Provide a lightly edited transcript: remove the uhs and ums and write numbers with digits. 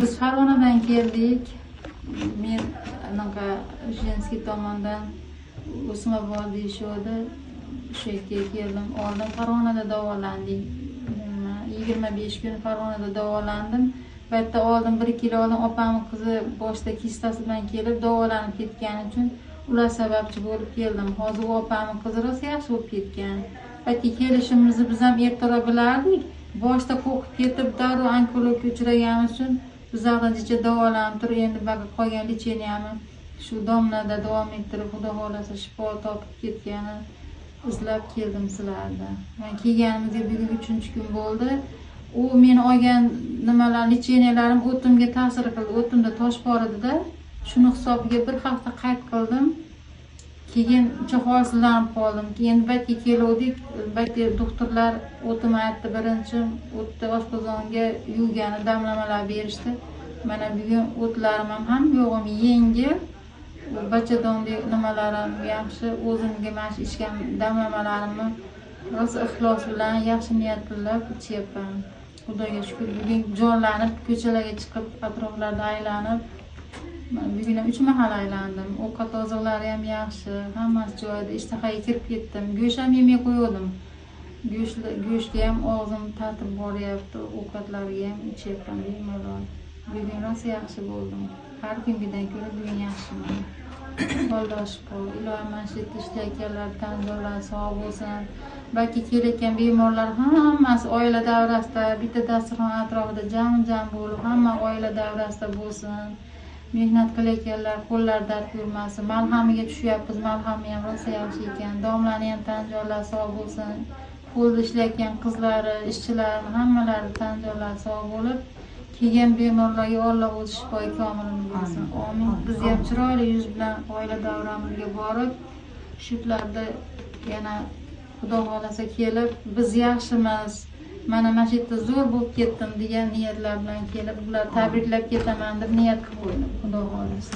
Biz Farg'onadan keldik. Men anaqa Jenskiy tomondan Usmobod deyishadi. O'sha yerga keldim. Oldin Farg'onada davolandik. 25 kun Farg'onada davolandim. Bu yerda oldin 1-2 yil oldin opamning qizi boshda kistasi bilan kelib davolanib ketgani uchun ular sababchi bo'lib keldim. Hozir opamning qizi rosa yaxshi bo'lib ketgan. Bu yerga kelishimizni biz ham ertaroq bilardik. Boshda qo'rqib ketib darrov onkologga uchraganimiz uchun bizlargacha davolanib turib, endi baqa qolgan lecheniyani shu domlada davom ettirib, xudo xolasa shifo topib ketgani izlab keldim sizlarda. Men kelganimizga bugun 3-kun bo'ldi. U meni olgan nimalar lecheniyalarim o'timga ta'sir qildi. O'timda tosh bor edi-da, shuni hisobiga bir hafta qayd qildim. Keyin holsizlanib qoldim. Keyin batga keldik, batga doktorlar o'tim aytdi, birinchi o'tda oshqozonga yuvgani damlamalar berishdi. Mana bugun o'tlarim ham yo'g'im yengil. Bachadondek nimalarim yaxshi, o'zimga mana shu ichgan damlamalarimni rosa ixlos bilan, yaxshi niyat bilan ichyapman. Xudoga shukr, bugun jonlanib ko'chalarga chiqib, atroflarda aylanib, bugun 3 mahal aylandim. Ovqat oziqlari ham yaxshi, hammasi joyida, ishtahaga kirib ketdim. Go'sht ham yemay qo'ydim. Go'shtga ham og'zim tatib boryapti, ovqatlarga ham ichyapman bemalol. Bugun rosa yaxshi bo'ldim. Har kungidan ko'ra bugun yaxshiman. Qo'ldoshib qol. Ilohim mana shu yerda ishlayotganlar tan joylari sog' bo'lsin. Balki kelayotgan bemorlar hammasi oila davrasida, bitta dasturxon atrofida jam bo'lib, hamma oila davrasida bo'lsin. Mehnat qilayotganlar qo'llar dard ko'rmasin. Malhamiga tushyapmiz. Malhami ham rosa yaxshi ekan. Domlani ham tan joylari sog' bo'lsin. Qo'lda ishlayotgan qizlari, ishchilar hammalari tan joylari sog' bo'lib, kelgan bemorlarga Alloh o'z shifoyi komilini bersin. Amin. Biz ham chiroyli yuz bilan oila davramizga borib, shutlarda yana Xudo xolasa kelib, biz yaxshimiz. Mana shu yerda zo'r bo'lib ketdim degan niyatlar bilan kelib, ular tabriklab ketaman deb niyat qilib qo'ydim. Xudo xolasa.